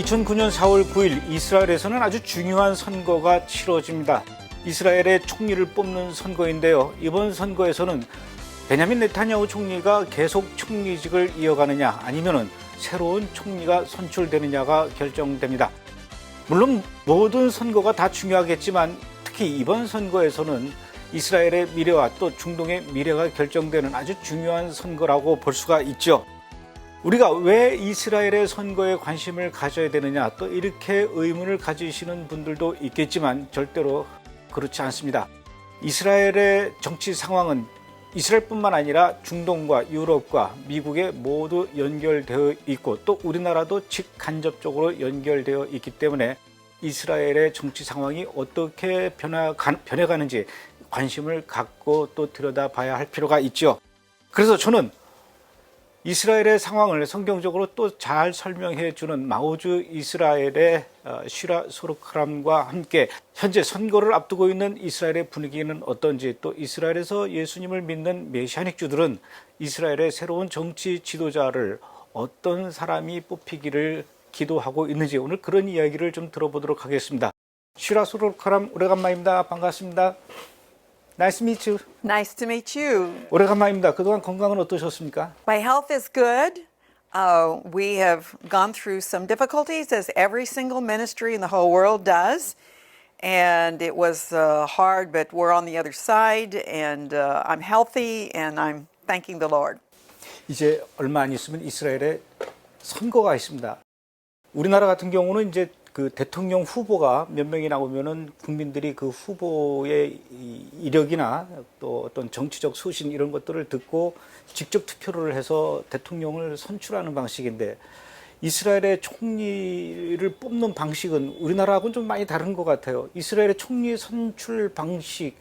2009년 4월 9일 이스라엘에서는 아주 중요한 선거가 치러집니다. 이스라엘의 총리를 뽑는 선거인데요. 이번 선거에서는 베냐민 네타냐후 총리가 계속 총리직을 이어가느냐 아니면은 새로운 총리가 선출되느냐가 결정됩니다. 물론 모든 선거가 다 중요하겠지만 특히 이번 선거에서는 이스라엘의 미래와 또 중동의 미래가 결정되는 아주 중요한 선거라고 볼 수가 있죠. 우리가 왜 이스라엘의 선거에 관심을 가져야 되느냐 또 이렇게 의문을 가지시는 분들도 있겠지만 절대로 그렇지 않습니다. 이스라엘의 정치 상황은 이스라엘뿐만 아니라 중동과 유럽과 미국에 모두 연결되어 있고 또 우리나라도 직간접적으로 연결되어 있기 때문에 이스라엘의 정치 상황이 어떻게 변해가는지 관심을 갖고 또 들여다봐야 할 필요가 있죠. 그래서 저는 이스라엘의 상황을 성경적으로 또 잘 설명해 주는 마오주 이스라엘의 슈라 소르카람과 함께 현재 선거를 앞두고 있는 이스라엘의 분위기는 어떤지 또 이스라엘에서 예수님을 믿는 메시아닉 주들은 이스라엘의 새로운 정치 지도자를 어떤 사람이 뽑히기를 기도하고 있는지 오늘 그런 이야기를 좀 들어보도록 하겠습니다. 슈라 소르카람 오래간만입니다. 반갑습니다. Nice to meet you. Nice to meet you. 오래간만입니다. 그동안 건강은 어떠셨습니까? My health is good. We have gone through some difficulties, as every single ministry in the whole world does. And it was hard, but we're on the other side, and I'm healthy, and I'm thanking the Lord. 이제 얼마 안 있으면 이스라엘에 선거가 있습니다. 우리나라 같은 경우는 이제 그 대통령 후보가 몇 명이 나오면은 국민들이 그 후보의 이력이나 또 어떤 정치적 소신 이런 것들을 듣고 직접 투표를 해서 대통령을 선출하는 방식인데 이스라엘의 총리를 뽑는 방식은 우리나라하고는 좀 많이 다른 것 같아요. 이스라엘의 총리 선출 방식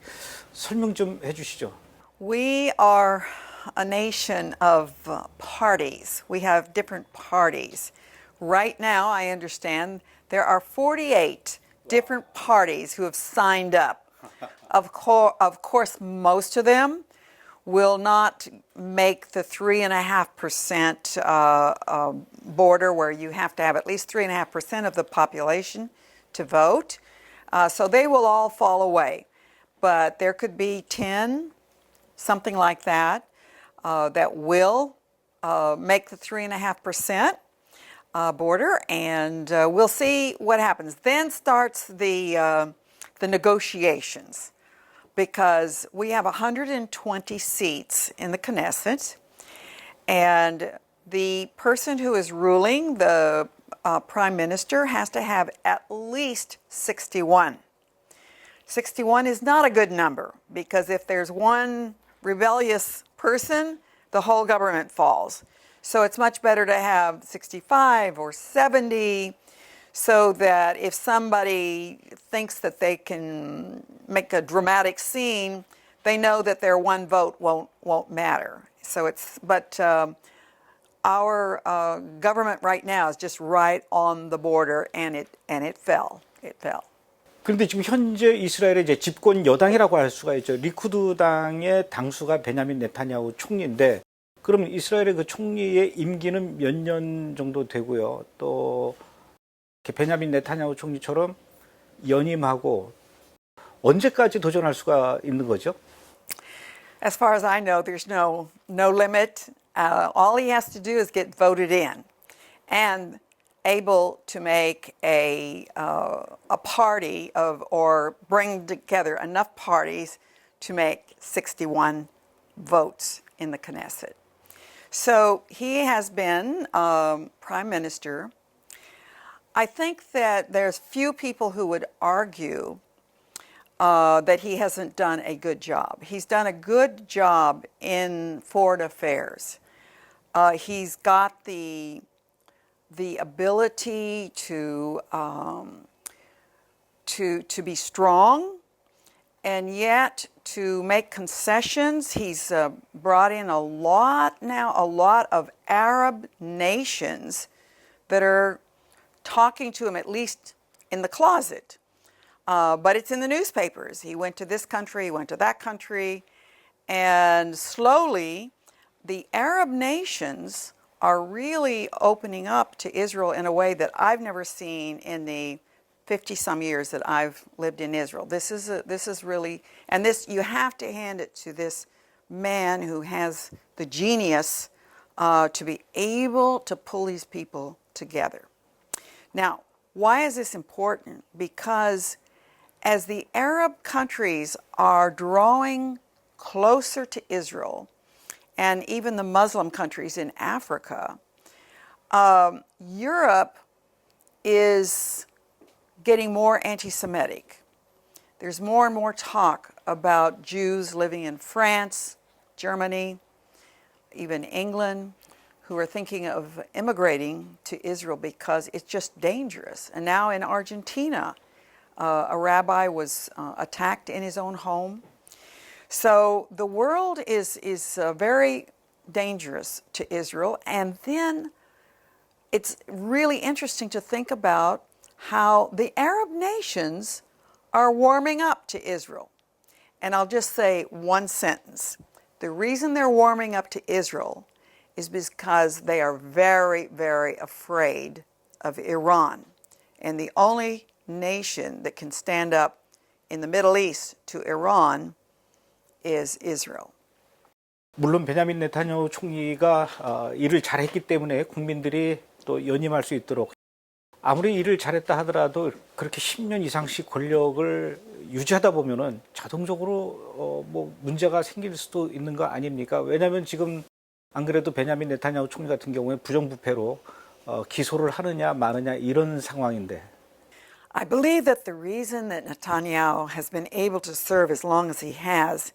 설명 좀 해주시죠. We are a nation of parties. We have different parties. Right now, I understand there are 48 different parties who have signed up. Of course, most of them will not make the 3.5% border where you have to have at least 3.5% of the population to vote. So they will all fall away. But there could be 10, something like that, that will make the 3.5%. Border, and we'll see what happens. Then starts the negotiations, because we have 120 seats in the Knesset, and the person who is ruling, the prime minister, has to have at least 61. 61 is not a good number, because if there's one rebellious person, the whole government falls. So it's much better to have 65 or 70 so that if somebody thinks that they can make a dramatic scene, they know that their one vote won't matter. So our government right now is just right on the border, and it fell. It fell. 그런데 지금 현재 이스라엘의 이제 집권 여당이라고 할 수가 있죠. 리쿠드 당의 당수가 베냐민 네타냐후 총리인데 그러면 이스라엘의 그 총리의 임기는 몇 년 정도 되고요. 또 베냐민 네타냐후 총리처럼 연임하고 언제까지 도전할 수가 있는 거죠? As far as I know, there's no limit. All he has to do is get voted in and able to make a party or bring together enough parties to make 61 votes in the Knesset. So he has been prime minister. I think that there's few people who would argue that he hasn't done a good job. He's done a good job in foreign affairs. He's got the ability to be strong, and yet to make concessions. He's brought in a lot of Arab nations that are talking to him, at least in the closet. But it's in the newspapers. He went to this country, he went to that country, and slowly the Arab nations are really opening up to Israel in a way that I've never seen in the 50-some years that I've lived in Israel. This is really, and this, you have to hand it to this man who has the genius to be able to pull these people together. Now, why is this important? Because as the Arab countries are drawing closer to Israel, and even the Muslim countries in Africa, Europe is getting more anti-Semitic. There's more and more talk about Jews living in France, Germany, even England, who are thinking of immigrating to Israel because it's just dangerous. And now in Argentina, a rabbi was attacked in his own home. So the world is very dangerous to Israel. And then it's really interesting to think about how the Arab nations are warming up to Israel. And I'll just say one sentence. The reason they're warming up to Israel is because they are very, very afraid of Iran. And the only nation that can stand up in the Middle East to Iran is Israel. 물론 베냐민 네타냐후 총리가 일을 잘했기 때문에 국민들이 또 연임할 수 있도록 아무리 일을 잘했다 하더라도 그렇게 10년 이상씩 권력을 유지하다 보면은 자동적으로 뭐 문제가 생길 수도 있는 거 아닙니까? 왜냐하면 지금 안 그래도 베냐민 네타냐후 총리 같은 경우에 부정부패로 기소를 하느냐 마느냐 이런 상황인데. I believe that the reason that Netanyahu has been able to serve as long as he has,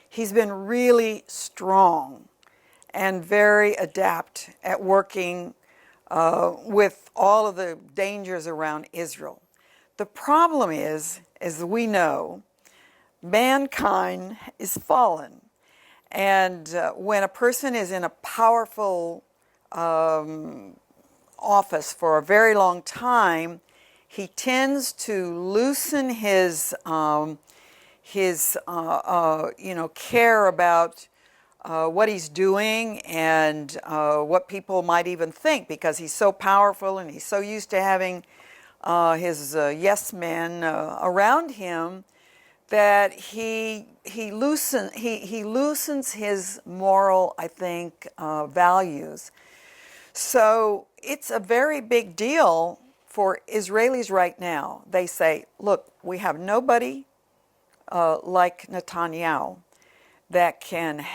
he's been really strong and very adept at working with all of the dangers around Israel. The problem is, as we know, mankind is fallen. And when a person is in a powerful office for a very long time, he tends to loosen his care about what he's doing and what people might even think, because he's so powerful and he's so used to having his yes men around him that he loosens his moral, I think, values. So it's a very big deal for Israelis right now. They say, look, we have nobody like Netanyahu that can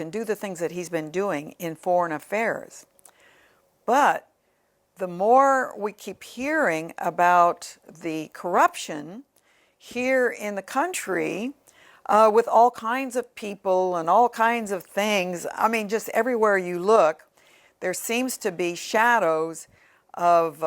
do the things that he's been doing in foreign affairs. But the more we keep hearing about the corruption here in the country, with all kinds of people and all kinds of things, I mean, just everywhere you look, there seems to be shadows of,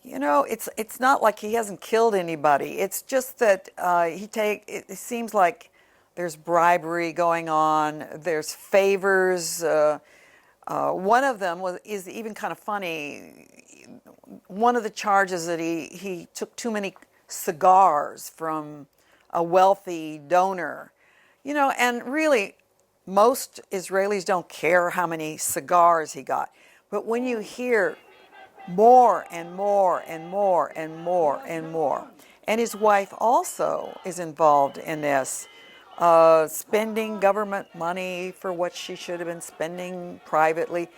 it's not like he hasn't killed anybody. It's just that it seems like there's bribery going on. There's favors. One of them is even kind of funny. One of the charges that he took too many cigars from a wealthy donor, and really most Israelis don't care how many cigars he got. But when you hear more and more and more and more and more, and his wife also is involved in this, spending government money for what she should have been spending privately.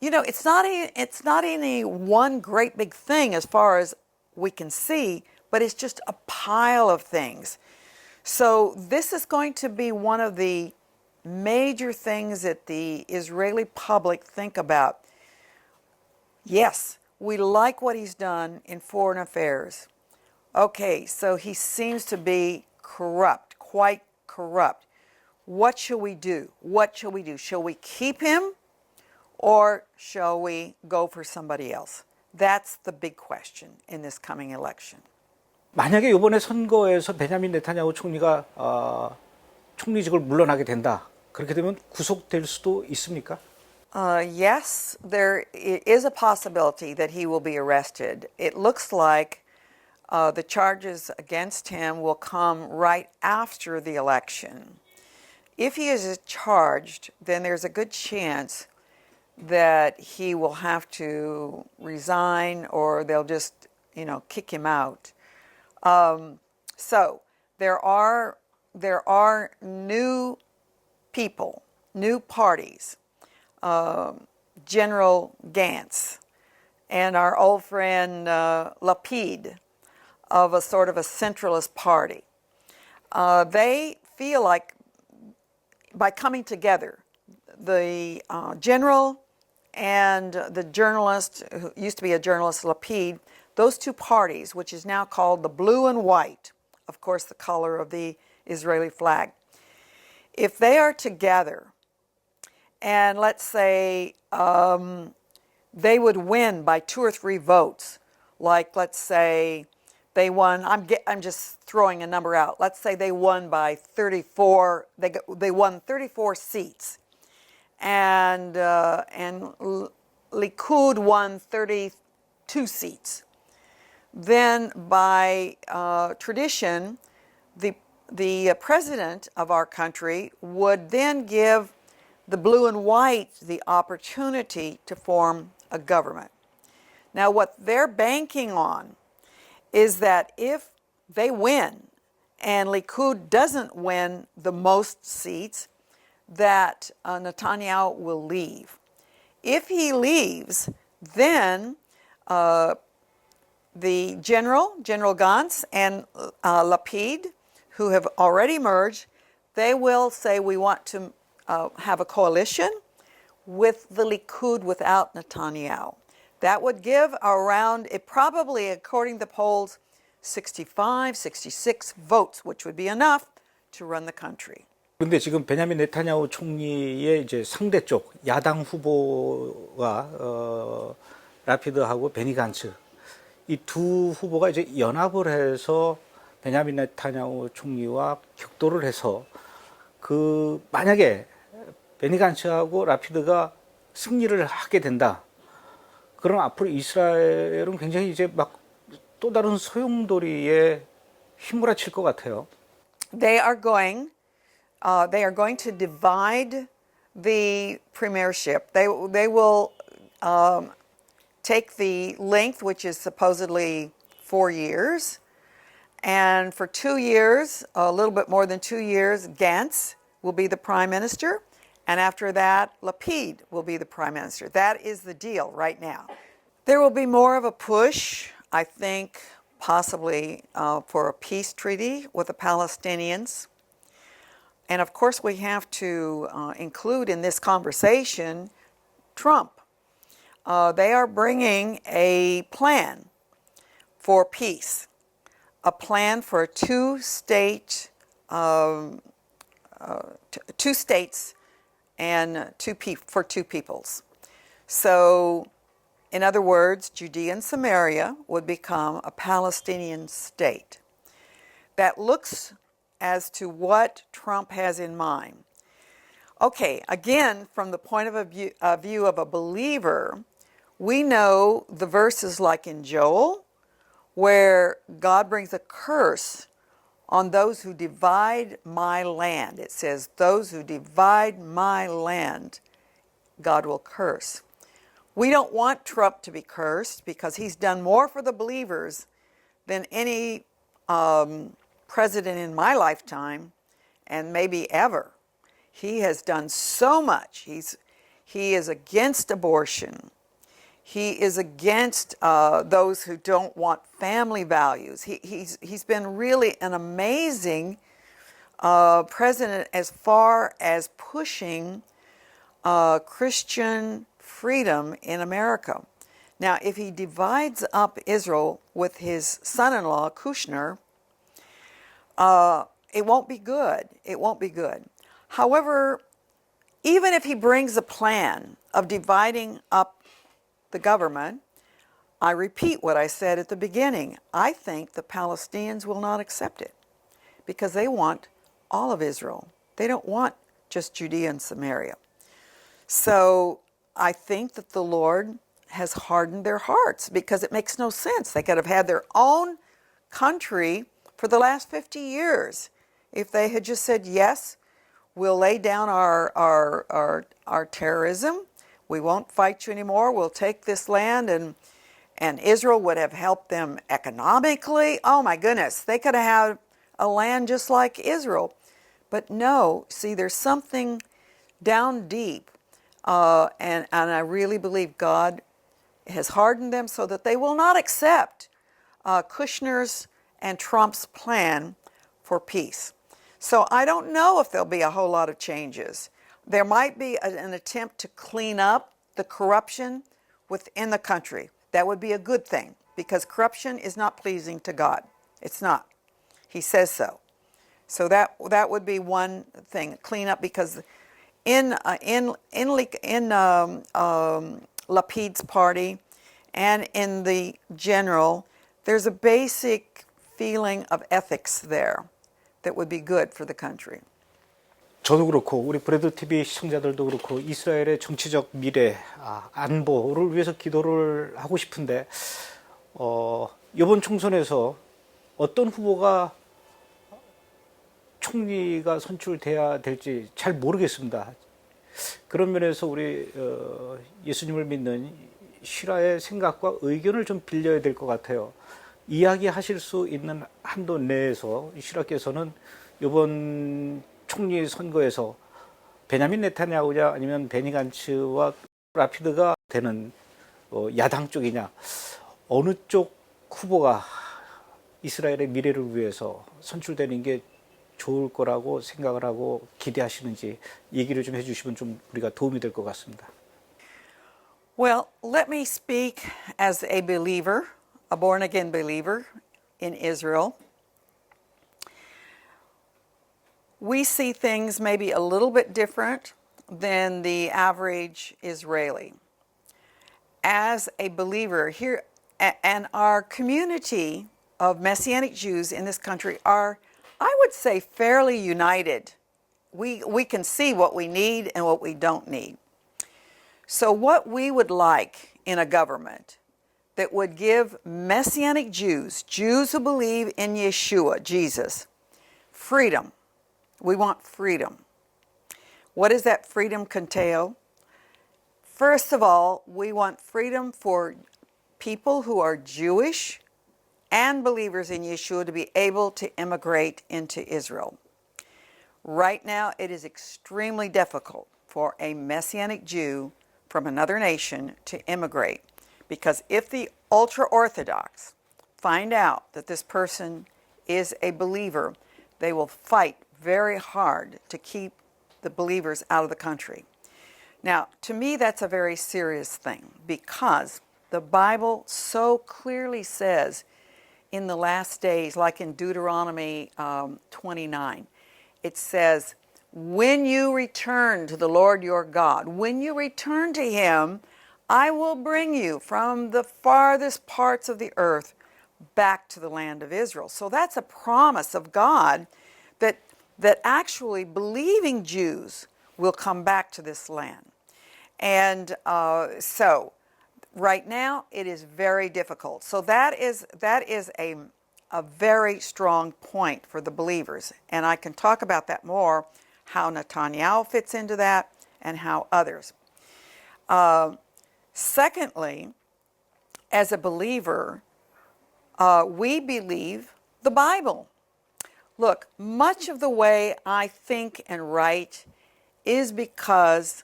It's not any one great big thing as far as we can see, but it's just a pile of things. So this is going to be one of the major things that the Israeli public think about. Yes, we like what he's done in foreign affairs. Okay, so he seems to be corrupt, quite corrupt. What shall we do? What shall we do? Shall we keep him or shall we go for somebody else? That's the big question in this coming election. 만약에 이번에 선거에서 베냐민 네타냐후 총리가 총리직을 물러나게 된다. 그렇게 되면 구속될 수도 있습니까? Yes, there is a possibility that he will be arrested. It looks like the charges against him will come right after the election. If he is charged, then there's a good chance that he will have to resign or they'll just, kick him out. So there are new people, new parties, General Gantz and our old friend Lapid of a sort of a centralist party. They feel like by coming together, the general and the journalist, who used to be a journalist, Lapid, those two parties, which is now called the blue and white, of course the color of the Israeli flag, if they are together and let's say they would win by 2 or 3 votes, like let's say they won, I'm just throwing a number out, let's say they won by 34, they won 34 seats, and Likud won 32 seats. Then by tradition, the president of our country would then give the blue and white the opportunity to form a government. Now what they're banking on is that if they win and Likud doesn't win the most seats, that Netanyahu will leave. If he leaves, then the General Gantz and Lapid, who have already merged, they will say we want to have a coalition with the Likud without Netanyahu. That would give around, it probably, according to the polls, 65, 66 votes, which would be enough to run the country. 그런데 지금 베냐민 네타냐후 총리의 이제 상대 쪽 야당 후보가 라피드하고 베니 간츠 이 두 후보가 이제 연합을 해서 베냐민 네타냐후 총리와 격돌을 해서 그 만약에 베니 간츠하고 라피드가 승리를 하게 된다. 그럼 앞으로 이스라엘은 굉장히 이제 막 또 다른 소용돌이에 휘몰아칠 것 같아요. They are going to divide the premiership. They will take the length, which is supposedly 4 years, and for 2 years, a little bit more than 2 years, Gantz will be the prime minister, and after that, Lapid will be the prime minister. That is the deal right now. There will be more of a push, I think, possibly for a peace treaty with the Palestinians. And of course, we have to include in this conversation Trump. They are bringing a plan for peace, a plan for two states and for two peoples. So, in other words, Judea and Samaria would become a Palestinian state. That looks as to what Trump has in mind. Okay, again, from the point of view of a believer, we know the verses like in Joel, where God brings a curse on those who divide my land. It says, those who divide my land, God will curse. We don't want Trump to be cursed because he's done more for the believers than any president in my lifetime and maybe ever. He has done so much. He is against abortion. He is against those who don't want family values. He's been really an amazing president as far as pushing Christian freedom in America. Now, if he divides up Israel with his son-in-law, Kushner, it won't be good. It won't be good. However, even if he brings a plan of dividing up the government, I repeat what I said at the beginning. I think the Palestinians will not accept it because they want all of Israel. They don't want just Judea and Samaria. So I think that the Lord has hardened their hearts because it makes no sense. They could have had their own country for the last 50 years if they had just said, yes, we'll lay down our terrorism. We won't fight you anymore. We'll take this land, and Israel would have helped them economically. Oh my goodness, they could have had a land just like Israel. But no, see, there's something down deep, and I really believe God has hardened them so that they will not accept Kushner's and Trump's plan for peace. So I don't know if there'll be a whole lot of changes. There might be an attempt to clean up the corruption within the country. That would be a good thing, because corruption is not pleasing to God. It's not. He says so. So that would be one thing, clean up, because in Lapid's party and in the general, there's a basic feeling of ethics there that would be good for the country. 저도 그렇고 우리 브래드 TV 시청자들도 그렇고 이스라엘의 정치적 미래, 안보를 위해서 기도를 하고 싶은데 이번 총선에서 어떤 후보가 총리가 선출돼야 될지 잘 모르겠습니다. 그런 면에서 우리 예수님을 믿는 시라의 생각과 의견을 좀 빌려야 될 것 같아요. 이야기하실 수 있는 한도 내에서 시라께서는 이번 총리 선거에서 베냐민 네타냐후냐 아니면 베니 간츠와 라피드가 되는 야당 쪽이냐, 어느 쪽 후보가 이스라엘의 미래를 위해서 선출되는 게 좋을 거라고 생각을 하고 기대하시는지 얘기를 좀 해주시면 좀 우리가 도움이 될 것 같습니다. Well, let me speak as a believer, a born-again believer in Israel. We see things maybe a little bit different than the average Israeli. As a believer here, and our community of Messianic Jews in this country are, I would say, fairly united. We can see what we need and what we don't need. So what we would like in a government that would give Messianic Jews, Jews who believe in Yeshua, Jesus, freedom. We want freedom. What does that freedom entail? First of all, we want freedom for people who are Jewish and believers in Yeshua to be able to immigrate into Israel. Right now, it is extremely difficult for a Messianic Jew from another nation to immigrate, because if the ultra-Orthodox find out that this person is a believer, they will fight very hard to keep the believers out of the country. Now, to me, that's a very serious thing, because the Bible so clearly says in the last days, like in Deuteronomy 29, it says, when you return to the Lord your God, when you return to Him, I will bring you from the farthest parts of the earth back to the land of Israel. So that's a promise of God that actually believing Jews will come back to this land. And so right now it is very difficult. So that is a very strong point for the believers. And I can talk about that more, how Netanyahu fits into that and how others. Secondly, as a believer, we believe the Bible. Look, much of the way I think and write is because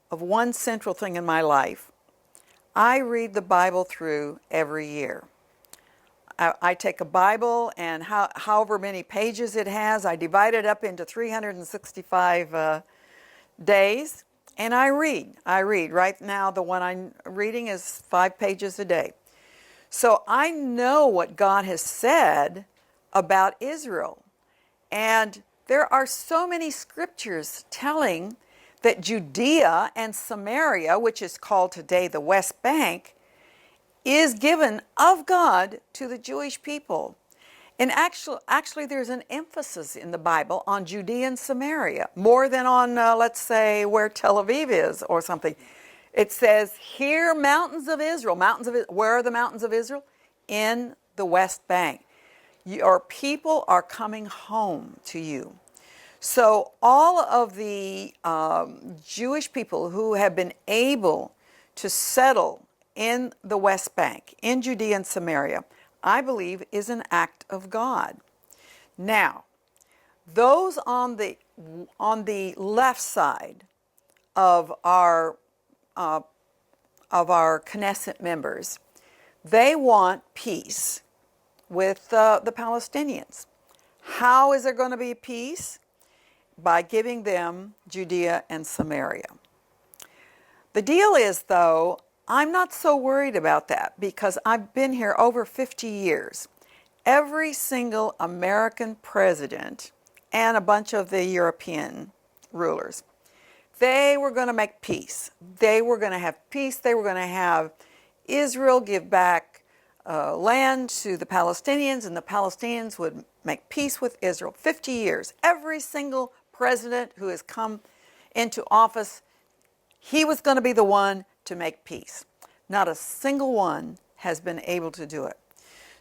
of one central thing in my life. I read the Bible through every year. I take a Bible, and however many pages it has, I divide it up into 365 days, and I read. Right now, the one I'm reading is 5 pages a day. So I know what God has said about Israel. And there are so many scriptures telling that Judea and Samaria, which is called today the West Bank, is given of God to the Jewish people. And actually there's an emphasis in the Bible on Judea and Samaria, more than on, let's say, where Tel Aviv is or something. It says, here, mountains of Israel. Where are the mountains of Israel? In the West Bank. Your people are coming home to you. So all of the Jewish people who have been able to settle in the West Bank, in Judea and Samaria, I believe is an act of God. Now, those on the left side of our Knesset members, they want peace with the Palestinians. How is there going to be peace? By giving them Judea and Samaria. The deal is, though, I'm not so worried about that because I've been here over 50 years. Every single American president and a bunch of the European rulers, they were going to make peace. They were going to have peace. They were going to have Israel give back land to the Palestinians, and the Palestinians would make peace with Israel. 50 years. Every single president who has come into office, he was going to be the one to make peace. Not a single one has been able to do it.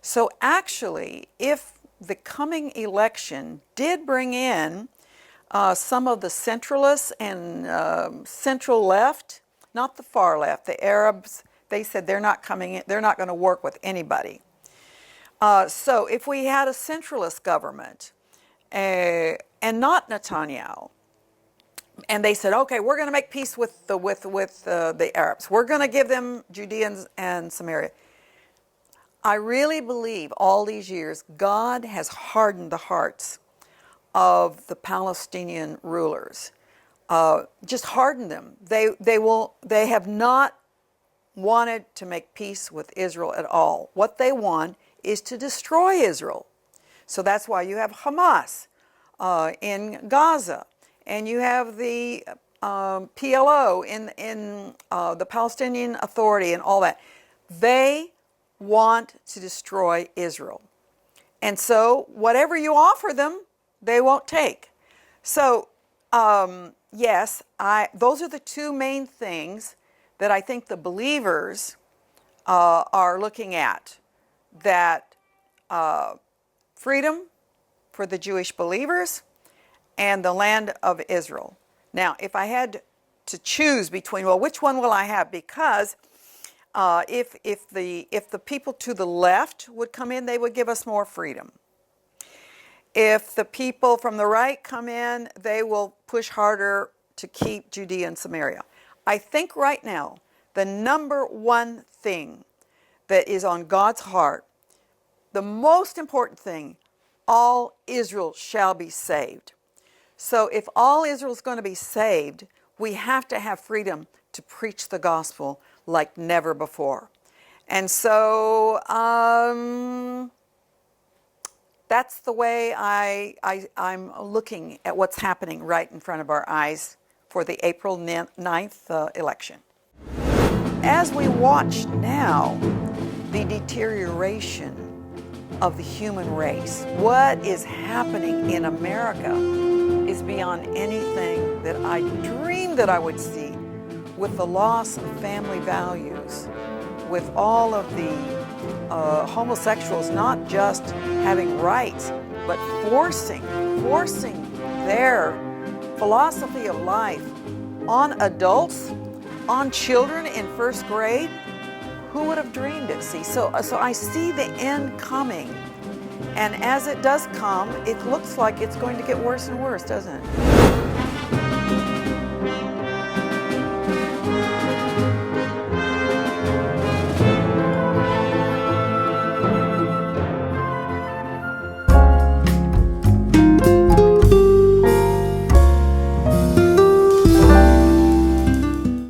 So actually, if the coming election did bring in some of the centralists and central left, not the far left, the Arabs, they said they're not coming in, they're not going to work with anybody. So if we had a centralist government and not Netanyahu, and they said, okay, we're going to make peace with the Arabs. We're going to give them Judea and Samaria. I really believe all these years God has hardened the hearts of the Palestinian rulers. Just hardened them. They have not wanted to make peace with Israel at all. What they want is to destroy Israel. So that's why you have Hamas in Gaza, and you have the PLO in the Palestinian Authority and all that. They want to destroy Israel. And so whatever you offer them, they won't take. So yes, those are the two main things that I think the believers are looking at. That freedom for the Jewish believers and the land of Israel. Now, if I had to choose between, well, which one will I have? Because if the people to the left would come in, they would give us more freedom. If the people from the right come in, they will push harder to keep Judea and Samaria. I think right now, the number one thing that is on God's heart, the most important thing, all Israel shall be saved. So if all Israel is going to be saved, we have to have freedom to preach the gospel like never before. And so that's the way I'm looking at what's happening right in front of our eyes for the April 9th election. As we watch now the deterioration of the human race, what is happening in America is beyond anything that I dreamed that I would see, with the loss of family values, with all of the homosexuals not just having rights, but forcing their philosophy of life on adults, on children in first grade. Who would have dreamed it? See, so I see the end coming, and as it does come, it looks like it's going to get worse and worse, doesn't it?